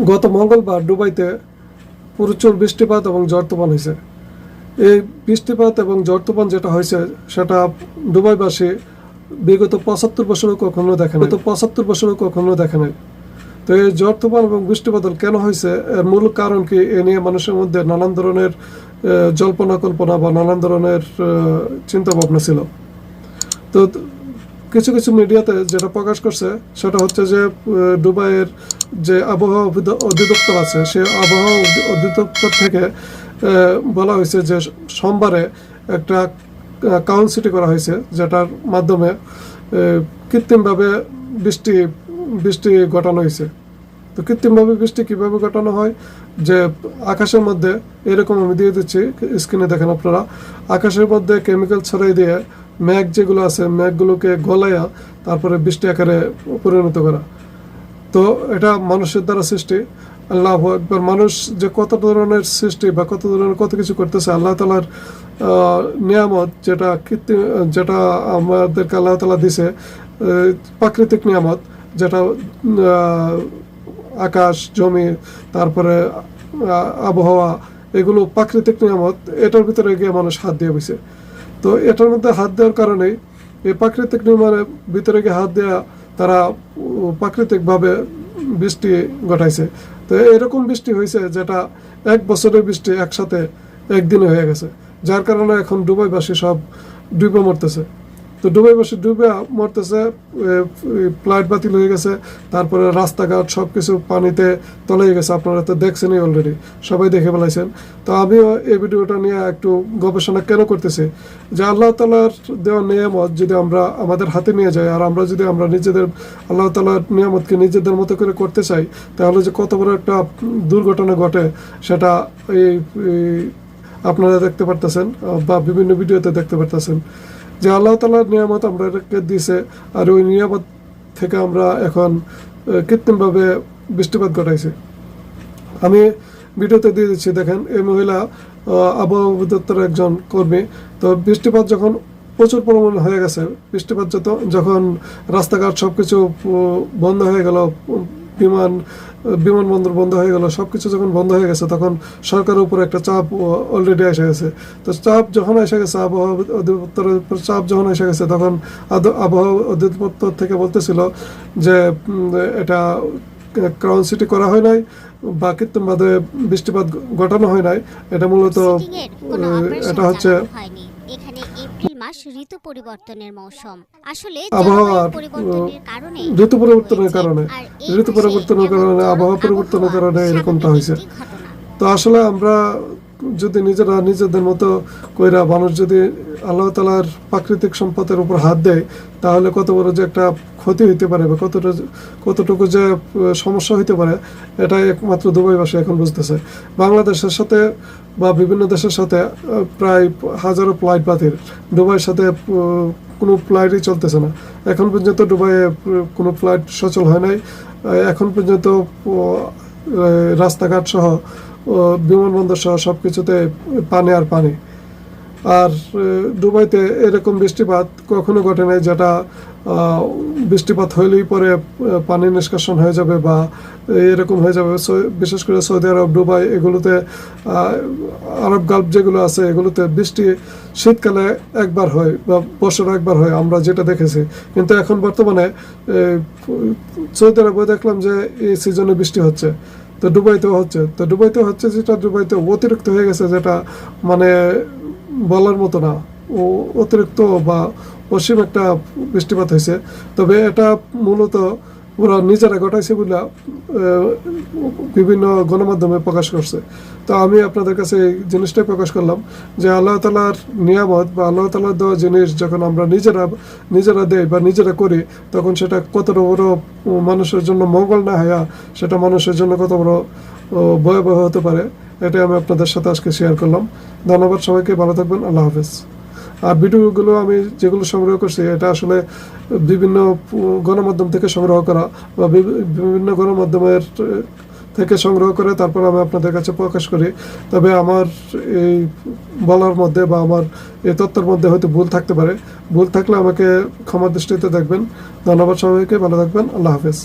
গত মঙ্গলবার দুবাইতে প্রচুর বৃষ্টিপাত এবং ঝড় তুফান হয়েছে। এই বৃষ্টিপাত এবং ঝড় তুফান যেটা হয়েছে সেটা দুবাইবাসী বিগত ৭৫ বছরও কখনো দেখে নাই। তো এই ঝড় তুফান এবং বৃষ্টিপাত কেন হয়েছে, এর মূল কারণ কি, এ নিয়ে মানুষের মধ্যে নানান ধরনের জল্পনা কল্পনা বা নানান ধরনের চিন্তা ভাবনা ছিল। তো কিছু কিছু মিডিয়াতে যেটা প্রকাশ করছে সেটা হচ্ছে যে দুবাইয়ের যে আবহাওয়া অধিদপ্তর আছে, সে আবহাওয়া অধিদপ্তর থেকে বলা হয়েছে যে সোমবারে একটা কাউন্সিটি করা হয়েছে, যেটার মাধ্যমে কৃত্রিমভাবে বৃষ্টি ঘটানো হয়েছে। তো কৃত্রিমভাবে বৃষ্টি কীভাবে ঘটানো হয়, যে আকাশের মধ্যে এরকম আমি দিয়ে দিচ্ছি, স্ক্রিনে দেখেন আপনারা, আকাশের মধ্যে কেমিক্যাল ছড়াই দিয়ে মেঘ যেগুলো আছে মেঘগুলোকে গলাইয়া তারপরে বৃষ্টি আকারে পরিণত করা। তো এটা মানুষের দ্বারা সৃষ্টি। আল্লাহ একবার মানুষ যে কত ধরনের সৃষ্টি বা কত ধরনের কত কিছু করতেছে, আল্লাহ তালার নিয়ামত যেটা আমাদেরকে আল্লাহ তালা দিছে, প্রাকৃতিক নিয়ামত, যেটা আকাশ, জমি, তারপরে আবহাওয়া, এগুলো প্রাকৃতিক নিয়ামত। এটার ভিতরে গিয়ে মানুষ হাত দিয়ে বসে। তো এটার মধ্যে হাত দেওয়ার কারণেই এই প্রাকৃতিক নিয়মের ভিতরে গিয়ে হাত দেওয়া তারা প্রাকৃতিকভাবে বৃষ্টি ঘটাইছে। তো এরকম বৃষ্টি হয়েছে যেটা 1 বছরের বৃষ্টি একসাথে একদিনে হয়ে গেছে, যার কারণে এখন দুবাইবাসী সব ডুবে মরতেছে। তো দুবাইবাসী ডুবে মরতেছে, ফ্লাইট বাতিল হয়ে গেছে, তারপরে রাস্তাঘাট সব কিছু পানিতে তলিয়ে গেছে। আপনারা তো দেখছেনই অলরেডি, সবাই দেখে ফেলাইছেন। তো আমিও এই ভিডিওটা নিয়ে একটু গবেষণা কেন করতেছি, যে আল্লাহ তালার দেওয়া নিয়ামত যদি আমরা আমাদের হাতে নিয়ে যাই, আর আমরা যদি নিজেদের আল্লাহ তালার নিয়ামতকে নিজেদের মতো করে করতে চাই, তাহলে যে কত বড় একটা দুর্ঘটনা ঘটে সেটা আপনারা দেখতে পারতেছেন বা বিভিন্ন ভিডিওতে দেখতে পারতেছেন। যে আল্লাহ তালার নিয়ামত আমাদেরকে দিয়েছে, আর ওই নিয়ামত থেকে আমরা এখন কৃত্রিমভাবে বৃষ্টিপাত ঘটাইছি। আমি ভিডিওতে দিয়ে দিচ্ছি, দেখেন, এই মহিলা আবহাওয়া অধিদপ্তরের একজন কর্মী। তো বৃষ্টিপাত যখন প্রচুর পরিমাণে হয়ে গেছে, বৃষ্টিপাত যখন রাস্তাঘাট সব কিছু বন্ধ হয়ে গেল, বিমানবন্দর বন্ধ হয়ে গেল, সব কিছু যখন বন্ধ হয়ে গেছে, তখন সরকারের উপর একটা চাপ অলরেডি এসে গেছে। তো চাপ যখন এসে গেছে, আবহাওয়া অধিদপ্তরের উপর চাপ যখন এসে গেছে, তখন আবহাওয়া অধিদপ্তর থেকে বলতেছিল যে এটা ক্রাউন সিটি করা হয় নাই বা কৃত্রিমভাবে বৃষ্টিপাত ঘটানো হয় নাই, এটা মূলত এটা হচ্ছে এপ্রিল মাস ঋতু পরিবর্তনের মৌসুম। আসলে আবহাওয়ার ঋতু পরিবর্তনের কারণে আবহাওয়া পরিবর্তনের কারণে এরকমটা হয়েছে। তো আসলে আমরা যদি নিজেদের মতো কইরা মানুষ যদি আল্লাহ তালার প্রাকৃতিক সম্পদের উপর হাত দেয়, তাহলে কত বড় যে একটা ক্ষতি হইতে পারে বা কতটুকু যে সমস্যা হইতে পারে, এটাই একমাত্র দুবাইবাসী এখন বুঝতেছে। বাংলাদেশের সাথে বা বিভিন্ন দেশের সাথে প্রায় হাজারো ফ্লাইট বাতিল, দুবাইয়ের সাথে কোনো ফ্লাইটই চলতেছে না। এখন পর্যন্ত দুবাইয়ে কোনো ফ্লাইট সচল হয় নাই। এখন পর্যন্ত রাস্তাঘাট সহ বিমানবন্দর সহ সব কিছুতে পানি আর পানি। আর দুবাইতে এরকম বৃষ্টিপাত কখনো ঘটে নাই, যেটা বৃষ্টিপাত হইলেই পরে পানি নিষ্কাশন হয়ে যাবে বা এরকম হয়ে যাবে। বিশেষ করে সৌদি আরব, দুবাই, এগুলোতে আরব গাল্ফ যেগুলো আছে, এগুলোতে বৃষ্টি শীতকালে একবার হয় বা বছরে একবার হয়, আমরা যেটা দেখেছি। কিন্তু এখন বর্তমানে সৌদি আরবে দেখলাম যে এই সিজনে বৃষ্টি হচ্ছে। তো দুবাইতেও হচ্ছে যেটা দুবাইতে অতিরিক্ত হয়ে গেছে, যেটা মানে বলার মতো না। অতিরিক্ত বা অসীম একটা বৃষ্টিপাত হয়েছে। তবে এটা মূলত ওরা নিজেরা ঘটাইছে বলে বিভিন্ন গণমাধ্যমে প্রকাশ করছে। তো আমি আপনাদের কাছে এই জিনিসটাই প্রকাশ করলাম যে আল্লাহ তালার নিয়ামত বা আল্লাহ তালার দেওয়া জিনিস যখন আমরা নিজেরা দেই বা নিজেরা করি, তখন সেটা কতটা বড় মানুষের জন্য মঙ্গল না হয়, সেটা মানুষের জন্য কত বড় ভয়াবহ হতে পারে, এটাই আমি আপনাদের সাথে আজকে শেয়ার করলাম। ধন্যবাদ সবাইকে, ভালো থাকবেন, আল্লাহ হাফেজ। আর ভিডিওগুলো আমি যেগুলো সংগ্রহ করছি, এটা আসলে বিভিন্ন গণমাধ্যম থেকে সংগ্রহ করা বা বিভিন্ন গণমাধ্যমের থেকে সংগ্রহ করে তারপর আমি আপনাদের কাছে প্রকাশ করি। তবে আমার এই বলার মধ্যে বা আমার এই তথ্যের মধ্যে হয়তো ভুল থাকতে পারে। ভুল থাকলে আমাকে ক্ষমা দৃষ্টিতে দেখবেন। ধন্যবাদ সবাইকে, ভালো থাকবেন, আল্লাহ হাফেজ।